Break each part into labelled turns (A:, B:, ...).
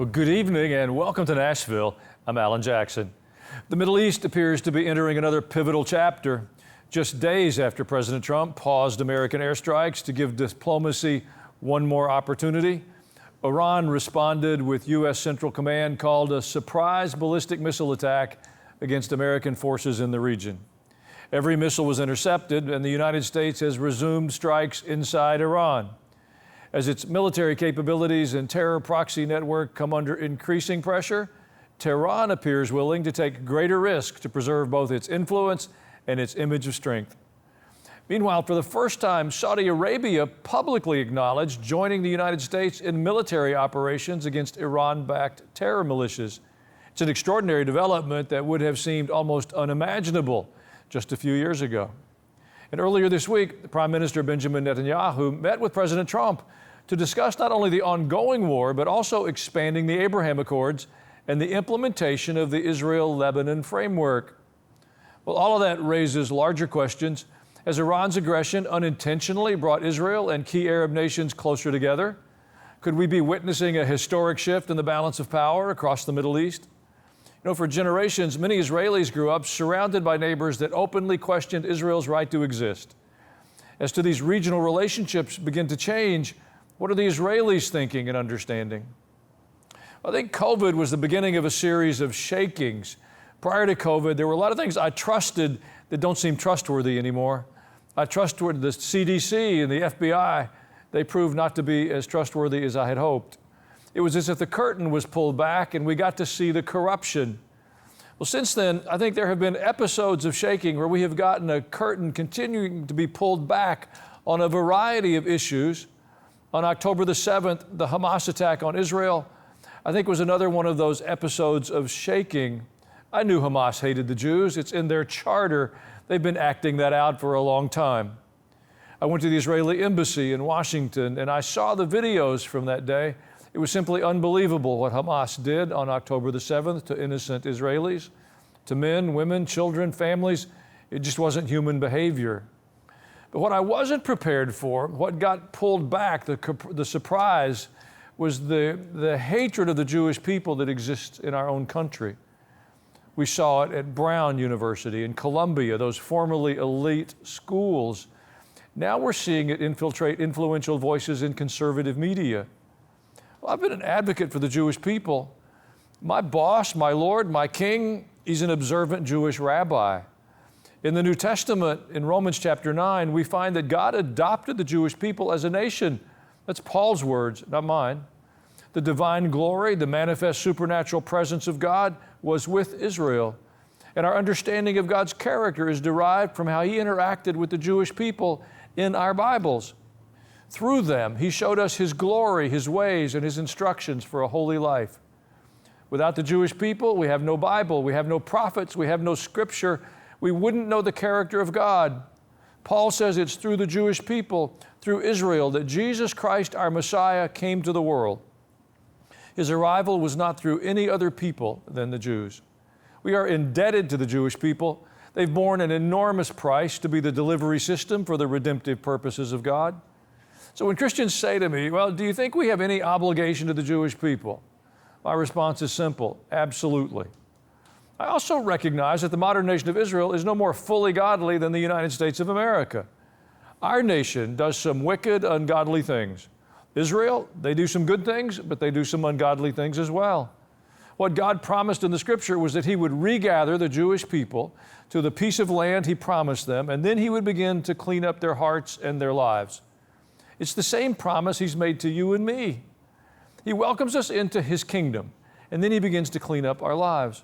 A: Well, good evening and welcome to Nashville. I'm Alan Jackson. The Middle East appears to be entering another pivotal chapter. Just days after President Trump paused American airstrikes to give diplomacy one more opportunity, Iran responded with U.S. Central Command called a surprise ballistic missile attack against American forces in the region. Every missile was intercepted, and the United States has resumed strikes inside Iran. As its military capabilities and terror proxy network come under increasing pressure, Tehran appears willing to take greater risk to preserve both its influence and its image of strength. Meanwhile, for the first time, Saudi Arabia publicly acknowledged joining the United States in military operations against Iran-backed terror militias. It's an extraordinary development that would have seemed almost unimaginable just a few years ago. And earlier this week, Prime Minister Benjamin Netanyahu met with President Trump to discuss not only the ongoing war, but also expanding the Abraham Accords and the implementation of the Israel-Lebanon framework. Well, all of that raises larger questions. Has Iran's aggression unintentionally brought Israel and key Arab nations closer together? Could we be witnessing a historic shift in the balance of power across the Middle East? You know, for generations, many Israelis grew up surrounded by neighbors that openly questioned Israel's right to exist. As to these regional relationships begin to change, what are the Israelis thinking and understanding? I think COVID was the beginning of a series of shakings. Prior to COVID, there were a lot of things I trusted that don't seem trustworthy anymore. I trusted the CDC and the FBI. They proved not to be as trustworthy as I had hoped. It was as if the curtain was pulled back and we got to see the corruption. Well, since then, I think there have been episodes of shaking where we have gotten a curtain continuing to be pulled back on a variety of issues. On October the 7th, the Hamas attack on Israel, I think was another one of those episodes of shaking. I knew Hamas hated the Jews. It's in their charter. They've been acting that out for a long time. I went to the Israeli embassy in Washington and I saw the videos from that day. It was simply unbelievable what Hamas did on October the 7th to innocent Israelis, to men, women, children, families. It just wasn't human behavior. But what I wasn't prepared for, what got pulled back, the surprise, was the hatred of the Jewish people that exists in our own country. We saw it at Brown University in Columbia, those formerly elite schools. Now we're seeing it infiltrate influential voices in conservative media. Well, I've been an advocate for the Jewish people. My boss, my Lord, my King, he's an observant Jewish rabbi. In the New Testament, in Romans chapter 9, we find that God adopted the Jewish people as a nation. That's Paul's words, not mine. The divine glory, the manifest supernatural presence of God was with Israel. And our understanding of God's character is derived from how He interacted with the Jewish people in our Bibles. Through them, He showed us His glory, His ways, and His instructions for a holy life. Without the Jewish people, we have no Bible, we have no prophets, we have no scripture. We wouldn't know the character of God. Paul says it's through the Jewish people, through Israel, that Jesus Christ, our Messiah, came to the world. His arrival was not through any other people than the Jews. We are indebted to the Jewish people. They've borne an enormous price to be the delivery system for the redemptive purposes of God. So when Christians say to me, well, do you think we have any obligation to the Jewish people? My response is simple: absolutely. I also recognize that the modern nation of Israel is no more fully godly than the United States of America. Our nation does some wicked, ungodly things. Israel, they do some good things, but they do some ungodly things as well. What God promised in the Scripture was that He would regather the Jewish people to the piece of land He promised them, and then He would begin to clean up their hearts and their lives. It's the same promise He's made to you and me. He welcomes us into His kingdom, and then He begins to clean up our lives.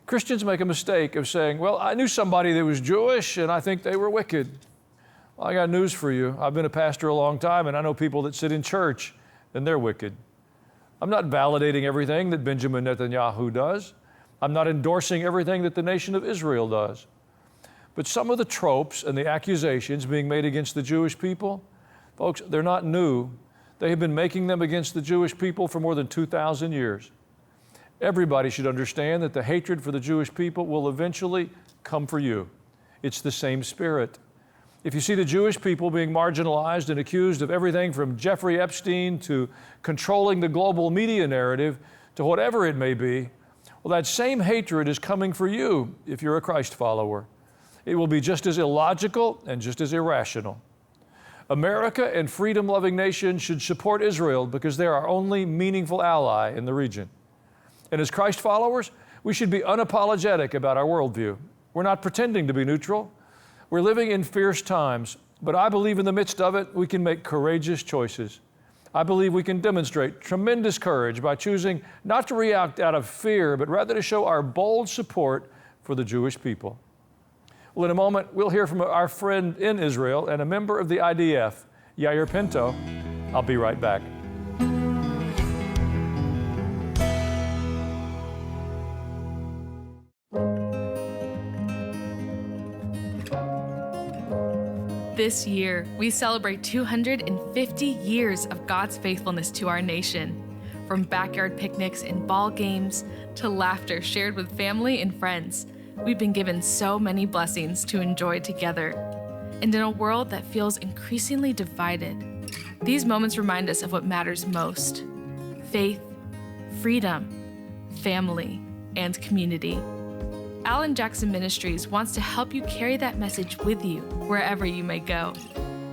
A: Christians make a mistake of saying, well, I knew somebody that was Jewish and I think they were wicked. Well, I got news for you. I've been a pastor a long time and I know people that sit in church and they're wicked. I'm not validating everything that Benjamin Netanyahu does. I'm not endorsing everything that the nation of Israel does. But some of the tropes and the accusations being made against the Jewish people, folks, they're not new. They have been making them against the Jewish people for more than 2,000 years. Everybody should understand that the hatred for the Jewish people will eventually come for you. It's the same spirit. If you see the Jewish people being marginalized and accused of everything from Jeffrey Epstein to controlling the global media narrative, to whatever it may be, well, that same hatred is coming for you if you're a Christ follower. It will be just as illogical and just as irrational. America and freedom-loving nations should support Israel because they're our only meaningful ally in the region. And as Christ followers, we should be unapologetic about our worldview. We're not pretending to be neutral. We're living in fierce times, but I believe in the midst of it, we can make courageous choices. I believe we can demonstrate tremendous courage by choosing not to react out of fear, but rather to show our bold support for the Jewish people. Well, in a moment, we'll hear from our friend in Israel and a member of the IDF, Yair Pinto. I'll be right back.
B: This year, we celebrate 250 years of God's faithfulness to our nation. From backyard picnics and ball games to laughter shared with family and friends, we've been given so many blessings to enjoy together. And in a world that feels increasingly divided, these moments remind us of what matters most: faith, freedom, family, and community. Alan Jackson Ministries wants to help you carry that message with you wherever you may go.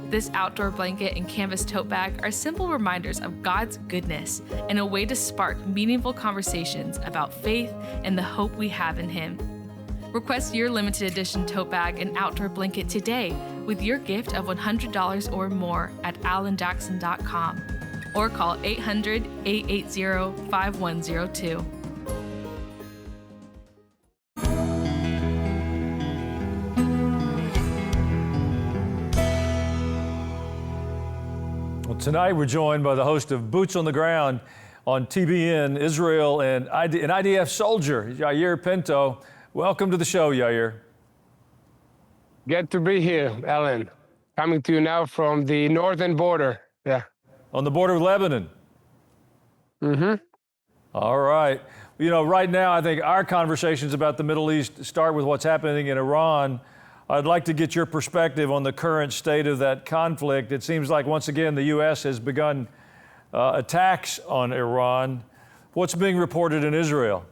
B: This outdoor blanket and canvas tote bag are simple reminders of God's goodness and a way to spark meaningful conversations about faith and the hope we have in Him. Request your limited edition tote bag and outdoor blanket today with your gift of $100 or more at alanjackson.com or call 800-880-5102.
A: Tonight, we're joined by the host of Boots on the Ground on TBN, Israel, and an IDF soldier, Yair Pinto. Welcome to the show, Yair.
C: Good to be here, Alan. Coming to you now from the northern border. Yeah.
A: On the border with Lebanon.
C: Mm-hmm.
A: All right. You know, right now, I think our conversations about the Middle East start with what's happening in Iran. I'd like to get your perspective on the current state of that conflict. It seems like, once again, the U.S. has begun attacks on Iran. What's being reported in Israel?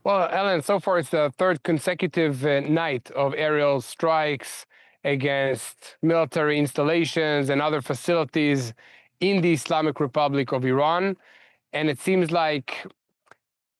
C: Well, Alan, so far it's the third consecutive night of aerial strikes against military installations and other facilities in the Islamic Republic of Iran. And it seems like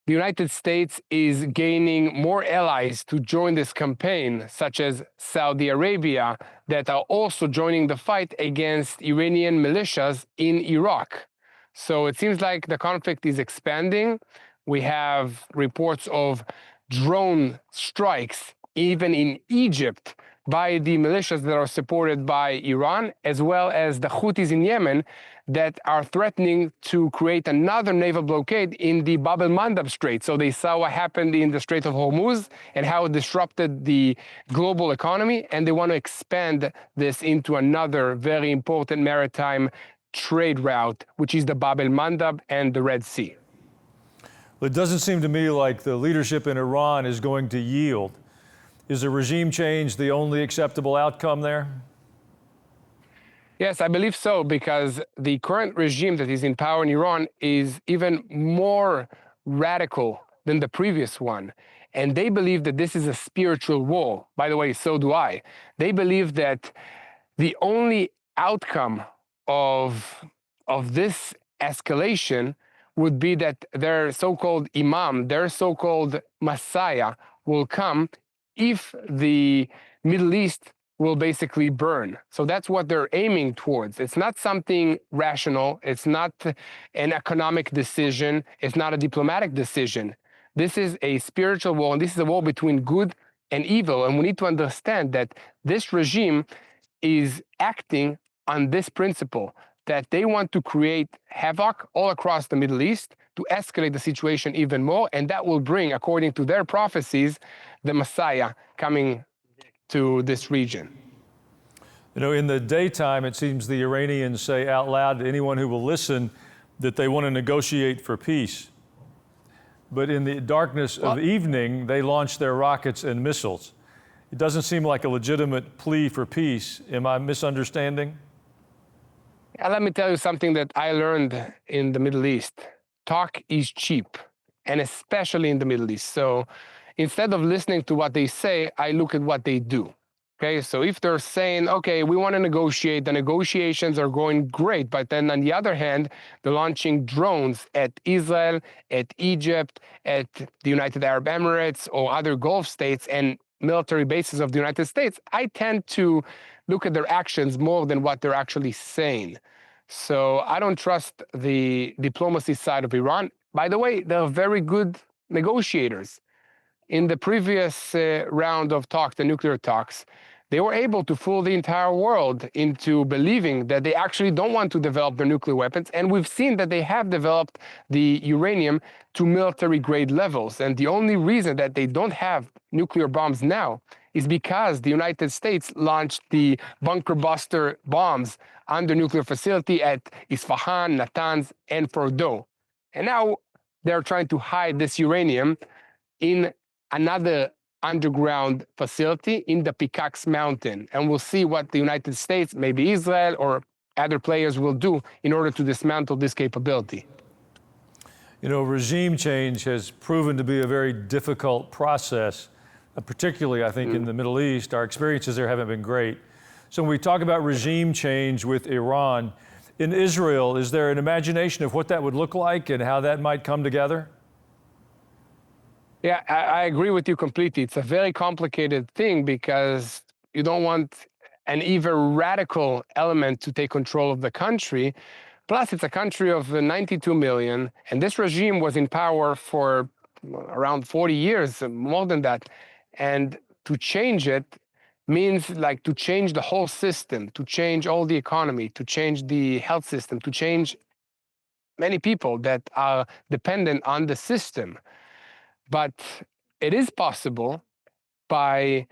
C: the United States is gaining more allies to join this campaign, such as Saudi Arabia, that are also joining the fight against Iranian militias in Iraq. So it seems like the conflict is expanding. We have reports of drone strikes, even in Egypt, by the militias that are supported by Iran, as well as the Houthis in Yemen that are threatening to create another naval blockade in the Bab el-Mandab Strait. So they saw what happened in the Strait of Hormuz and how it disrupted the global economy, and they want to expand this into another very important maritime trade route, which is the Bab el-Mandab and the Red Sea.
A: Well, it doesn't seem to me like the leadership in Iran is going to yield. Is a regime change the only acceptable outcome there?
C: Yes, I believe so, because the current regime that is in power in Iran is even more radical than the previous one. And they believe that this is a spiritual war. By the way, so do I. They believe that the only outcome of this escalation would be that their so-called imam, their so-called messiah, will come if the Middle East will basically burn. So that's what they're aiming towards. It's not something rational. It's not an economic decision. It's not a diplomatic decision. This is a spiritual war, and this is a war between good and evil. And we need to understand that this regime is acting on this principle, that they want to create havoc all across the Middle East to escalate the situation even more, and that will bring, according to their prophecies, the Messiah coming to this region.
A: You know, in the daytime, it seems the Iranians say out loud to anyone who will listen that they want to negotiate for peace. But in the darkness of evening, they launch their rockets and missiles. It doesn't seem like a legitimate plea for peace. Am I misunderstanding?
C: Let me tell you something that I learned in the Middle East. talk is cheap, and especially in the Middle East. So instead of listening to what they say, I look at what they do. Okay, so if they're saying, okay, we want to negotiate, the negotiations are going great, but then on the other hand, they're launching drones at Israel, at Egypt, at the United Arab Emirates, or other Gulf states and military bases of the United States, I tend to look at their actions more than what they're actually saying. So I don't trust the diplomacy side of Iran. By the way, they're very good negotiators. In the previous round of talks, the nuclear talks, they were able to fool the entire world into believing that they actually don't want to develop their nuclear weapons. And we've seen that they have developed the uranium to military-grade levels. And the only reason that they don't have nuclear bombs now is because the United States launched the bunker buster bombs on the nuclear facility at Isfahan, Natanz, and Fordow. And now they're trying to hide this uranium in another underground facility in the Pickaxe Mountain. And we'll see what the United States, maybe Israel, or other players will do in order to dismantle this capability.
A: You know, regime change has proven to be a very difficult process, particularly, I think, in the Middle East. Our experiences there haven't been great. So when we talk about regime change with Iran, in Israel, is there an imagination of what that would look like and how that might come together?
C: Yeah, I agree with you completely. It's a very complicated thing because you don't want an even radical element to take control of the country. Plus, it's a country of 92 million, and this regime was in power for around 40 years, more than that. And to change it means like to change the whole system, to change all the economy, to change the health system, to change many people that are dependent on the system. But it is possible by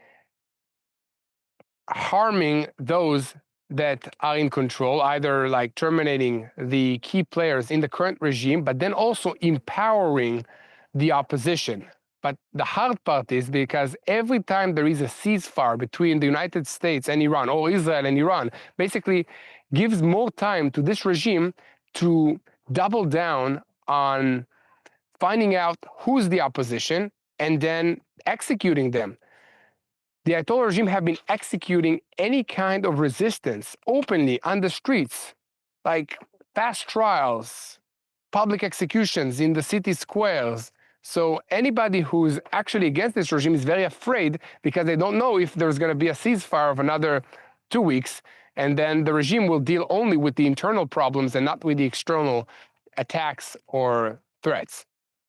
C: harming those that are in control, either like terminating the key players in the current regime, but then also empowering the opposition. But the hard part is because every time there is a ceasefire between the United States and Iran, or Israel and Iran, basically gives more time to this regime to double down on finding out who's the opposition and then executing them. The Ayatollah regime have been executing any kind of resistance openly on the streets, like fast trials, public executions in the city squares. So anybody who's actually against this regime is very afraid because they don't know if there's going to be a ceasefire of another 2 weeks, and then the regime will deal only with the internal problems and not with the external attacks or threats.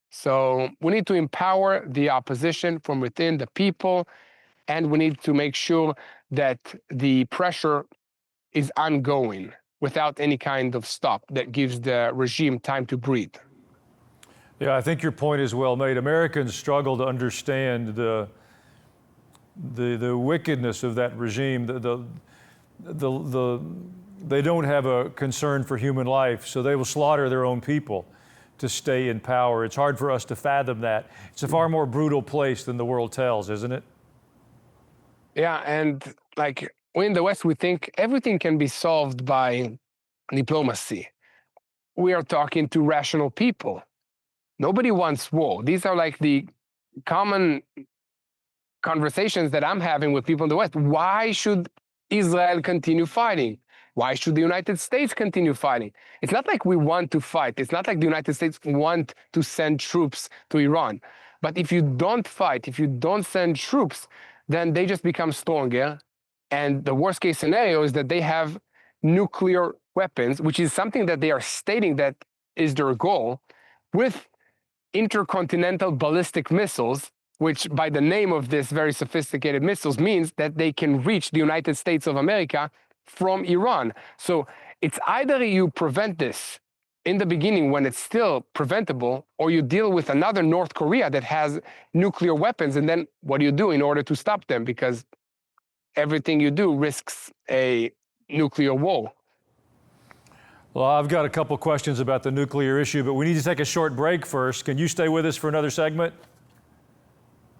C: So we need to empower the opposition from within the people, and we need to make sure that the pressure is ongoing without any kind of stop that gives the regime time to breathe.
A: Yeah, I think your point is well made. Americans struggle to understand the wickedness of that regime. They don't have a concern for human life, so they will slaughter their own people to stay in power. It's hard for us to fathom that. It's a far more brutal place than the world tells, isn't it?
C: Yeah, and like we in the West, we think everything can be solved by diplomacy. We are talking to rational people. Nobody wants war. These are like the common conversations that I'm having with people in the West. Why should Israel continue fighting? Why should the United States continue fighting? It's not like we want to fight. It's not like the United States want to send troops to Iran. But if you don't fight, if you don't send troops, then they just become stronger. And the worst case scenario is that they have nuclear weapons, which is something that they are stating that is their goal, with intercontinental ballistic missiles, which by the name of this very sophisticated missiles means that they can reach the United States of America from Iran. So it's either you prevent this in the beginning when it's still preventable, or you deal with another North Korea that has nuclear weapons, and then what do you do in order to stop them? Because everything you do risks a nuclear war.
A: Well, I've got a couple questions about the nuclear issue, but we need to take a short break first. Can you stay with us for another segment?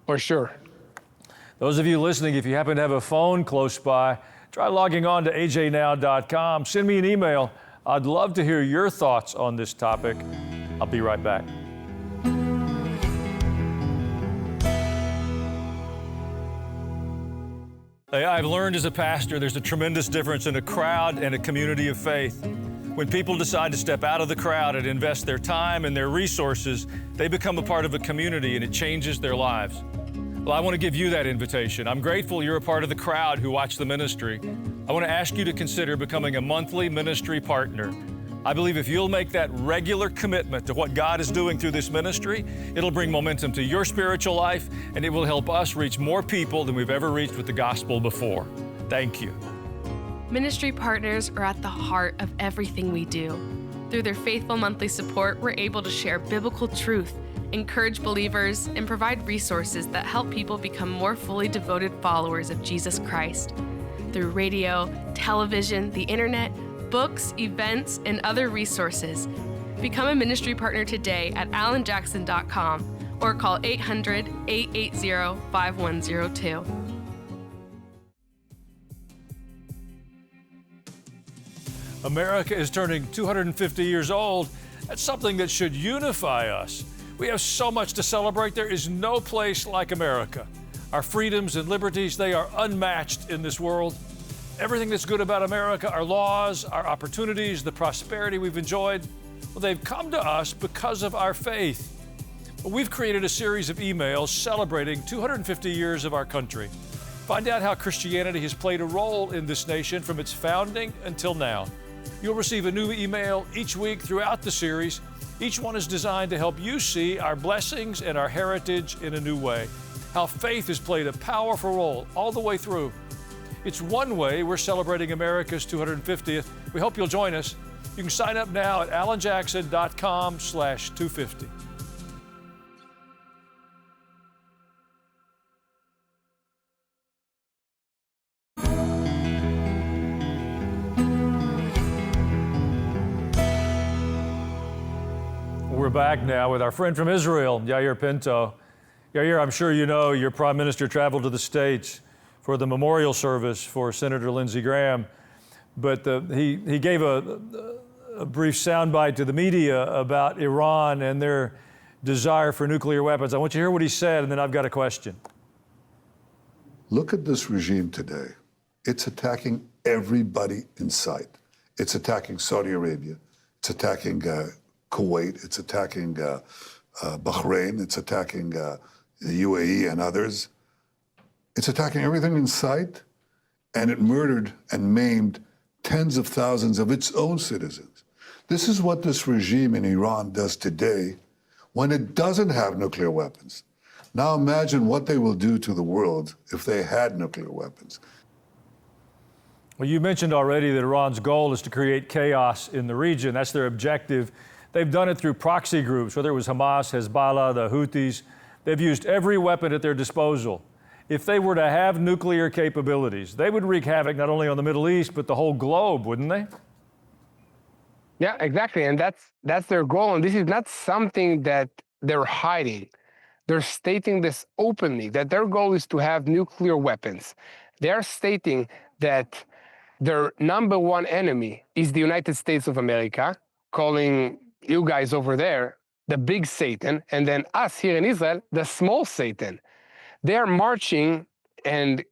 C: For sure.
A: Those of you listening, if you happen to have a phone close by, try logging on to ajnow.com. Send me an email. I'd love to hear your thoughts on this topic. I'll be right back. I've learned as a pastor there's a tremendous difference in a crowd and a community of faith. When people decide to step out of the crowd and invest their time and their resources, they become a part of a community and it changes their lives. Well, I want to give you that invitation. I'm grateful you're a part of the crowd who watch the ministry. I want to ask you to consider becoming a monthly ministry partner. I believe if you'll make that regular commitment to what God is doing through this ministry, it'll bring momentum to your spiritual life and it will help us reach more people than we've ever reached with the gospel before. Thank you.
B: Ministry partners are at the heart of everything we do. Through their faithful monthly support, we're able to share biblical truth, encourage believers, and provide resources that help people become more fully devoted followers of Jesus Christ. Through radio, television, the internet, books, events, and other resources. Become a ministry partner today at alanjackson.com or call 800-880-5102.
A: America is turning 250 years old. That's something that should unify us. We have so much to celebrate. There is no place like America. Our freedoms and liberties, they are unmatched in this world. Everything that's good about America, our laws, our opportunities, the prosperity we've enjoyed, well, they've come to us because of our faith. We've created a series of emails celebrating 250 years of our country. Find out how Christianity has played a role in this nation from its founding until now. You'll receive a new email each week throughout the series. Each one is designed to help you see our blessings and our heritage in a new way, how faith has played a powerful role all the way through. It's one way we're celebrating America's 250th. We hope you'll join us. You can sign up now at alanjackson.com/250. We're back now with our friend from Israel, Yair Pinto. Yair, I'm sure you know your Prime Minister traveled to the States for the memorial service for Senator Lindsey Graham, but he gave a brief soundbite to the media about Iran and their desire for nuclear weapons. I want you to hear what he said, and then I've got a question.
D: Look at this regime today. It's attacking everybody in sight. It's attacking Saudi Arabia. It's attacking Kuwait. It's attacking Bahrain. It's attacking the UAE and others. It's attacking everything in sight, and it murdered and maimed tens of thousands of its own citizens. This is what this regime in Iran does today when it doesn't have nuclear weapons. Now imagine what they will do to the world if they had nuclear weapons.
A: Well, you mentioned already that Iran's goal is to create chaos in the region. That's their objective. They've done it through proxy groups, whether it was Hamas, Hezbollah, the Houthis. They've used every weapon at their disposal. If they were to have nuclear capabilities, they would wreak havoc not only on the Middle East, but the whole globe, wouldn't they?
C: Yeah, exactly. And that's their goal. And this is not something that they're hiding. They're stating this openly, that their goal is to have nuclear weapons. They're stating that their number one enemy is the United States of America, calling you guys over there the big Satan, and then us here in Israel, the small Satan. They are marching and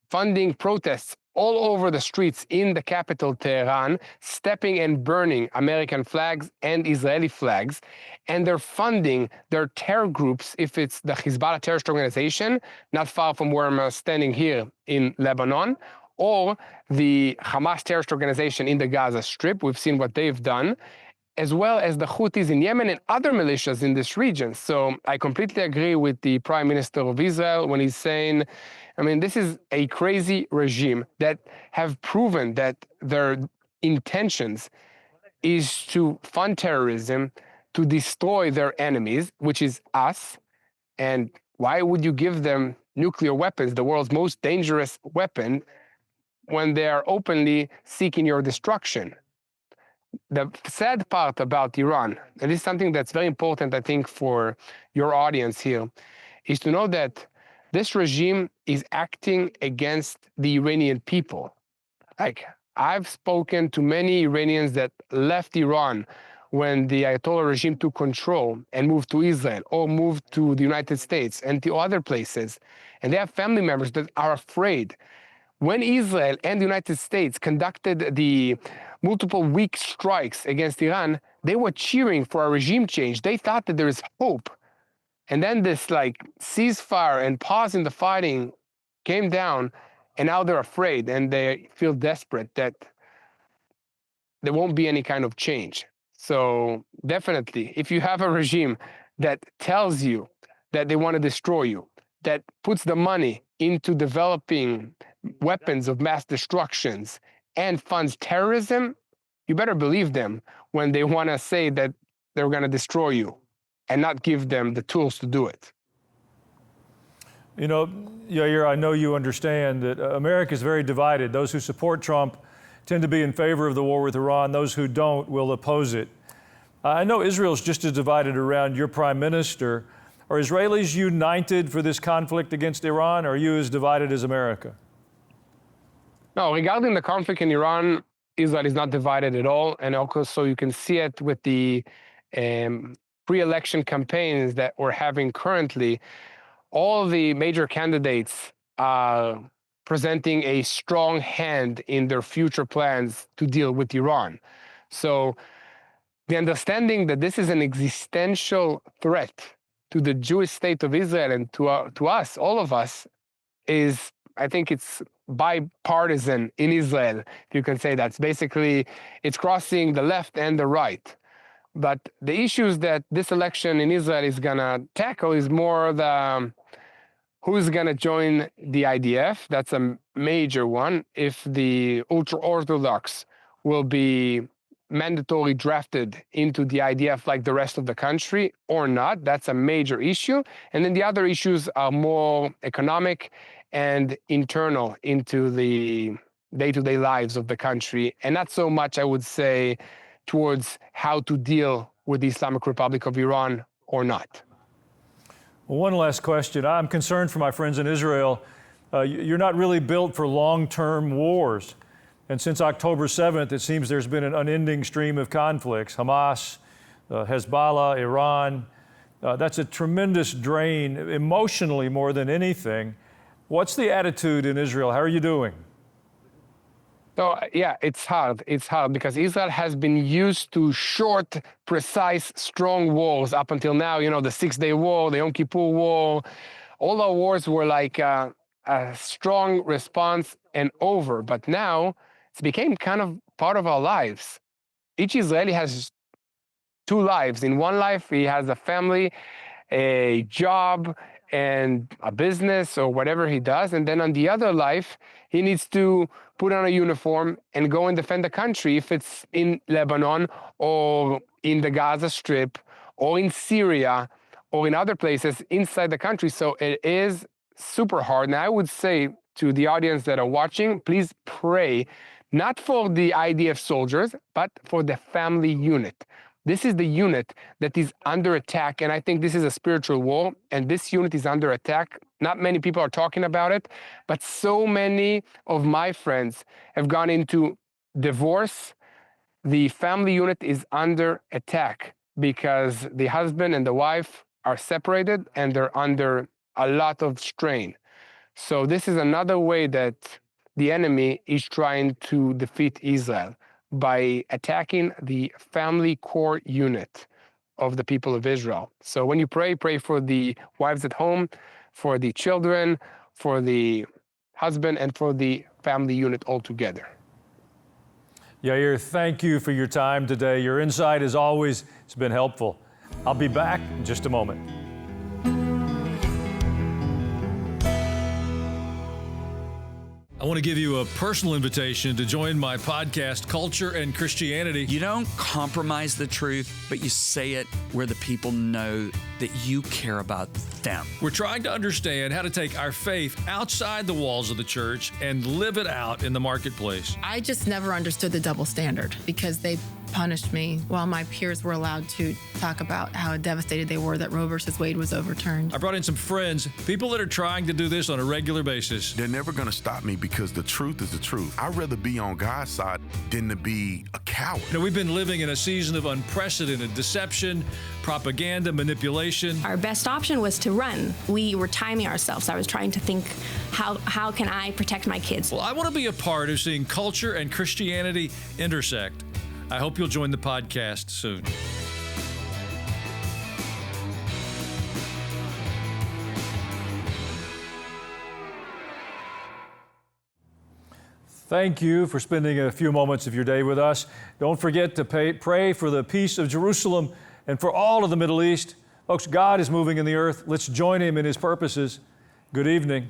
C: funding protests all over the streets in the capital, Tehran, stepping and burning American flags and Israeli flags. And they're funding their terror groups, if it's the Hezbollah terrorist organization, not far from where I'm standing here in Lebanon, or the Hamas terrorist organization in the Gaza Strip. We've seen what they've done, as well as the Houthis in Yemen and other militias in this region. So I completely agree with the Prime Minister of Israel when he's saying, I mean, this is a crazy regime that have proven that their intentions is to fund terrorism, to destroy their enemies, which is us. And why would you give them nuclear weapons, the world's most dangerous weapon, when they are openly seeking your destruction? The sad part about Iran, and this is something that's very important, I think, for your audience here, is to know that this regime is acting against the Iranian people. Like, I've spoken to many Iranians that left Iran when the Ayatollah regime took control and moved to Israel or moved to the United States and to other places, and they have family members that are afraid. When Israel and the United States conducted the multiple week strikes against Iran, they were cheering for a regime change. They thought that there is hope. And then this ceasefire and pause in the fighting came down, and now they're afraid and they feel desperate that there won't be any kind of change. So definitely, if you have a regime that tells you that they want to destroy you, that puts the money into developing weapons of mass destructions and funds terrorism, you better believe them when they want to say that they're going to destroy you and not give them the tools to do it.
A: You know, Yair, I know you understand that America is very divided. Those who support Trump tend to be in favor of the war with Iran. Those who don't will oppose it. I know Israel's just as divided around your prime minister. Are Israelis united for this conflict against Iran, or are you as divided as America?
C: No, regarding the conflict in Iran, Israel is not divided at all. And also you can see it with the pre-election campaigns that we're having currently. All the major candidates are presenting a strong hand in their future plans to deal with Iran. So the understanding that this is an existential threat to the Jewish state of Israel and to us, all of us, is, I think it's bipartisan in Israel, if you can say that. It's basically, it's crossing the left and the right. But the issues that this election in Israel is going to tackle is more the who's going to join the IDF. That's a major one. If the ultra-Orthodox will be mandatory drafted into the IDF like the rest of the country or not, that's a major issue. And then the other issues are more economic and internal into the day-to-day lives of the country, and not so much, I would say, towards how to deal with the Islamic Republic of Iran or not.
A: Well, one last question. I'm concerned for my friends in Israel. You're not really built for long-term wars. And since October 7th, it seems there's been an unending stream of conflicts. Hamas, Hezbollah, Iran. That's a tremendous drain emotionally more than anything. What's the attitude in Israel? How are you doing?
C: So, yeah, it's hard. It's hard because Israel has been used to short, precise, strong wars up until now. You know, the 6-Day War, the Yom Kippur War. All our wars were like a strong response and over. But now it's became kind of part of our lives. Each Israeli has two lives. In one life, he has a family, a job, and a business or whatever he does. And then on the other life, he needs to put on a uniform and go and defend the country if it's in Lebanon or in the Gaza Strip or in Syria or in other places inside the country. So it is super hard. And I would say to the audience that are watching, please pray, not for the IDF soldiers, but for the family unit. This is the unit that is under attack, and I think this is a spiritual war, and this unit is under attack. Not many people are talking about it, but so many of my friends have gone into divorce. The family unit is under attack because the husband and the wife are separated, and they're under a lot of strain. So this is another way that the enemy is trying to defeat Israel, by attacking the family core unit of the people of Israel. So when you pray, pray for the wives at home, for the children, for the husband, and for the family unit altogether.
A: Yair, thank you for your time today. Your insight, as always, has been helpful. I'll be back in just a moment. I want to give you a personal invitation to join my podcast, Culture and Christianity.
E: You don't compromise the truth, but you say it where the people know that you care about them.
A: We're trying to understand how to take our faith outside the walls of the church and live it out in the marketplace.
F: I just never understood the double standard because they punished me while my peers were allowed to talk about how devastated they were that Roe versus Wade was overturned.
A: I brought in some friends, people that are trying to do this on a regular basis.
G: They're never going to stop me because the truth is the truth. I'd rather be on God's side than to be a coward.
A: You know, we've been living in a season of unprecedented deception, propaganda, manipulation.
H: Our best option was to run. We were timing ourselves. I was trying to think, how can I protect my kids?
A: Well, I want to be a part of seeing culture and Christianity intersect. I hope you'll join the podcast soon. Thank you for spending a few moments of your day with us. Don't forget to pray for the peace of Jerusalem and for all of the Middle East. Folks, God is moving in the earth. Let's join Him in His purposes. Good evening.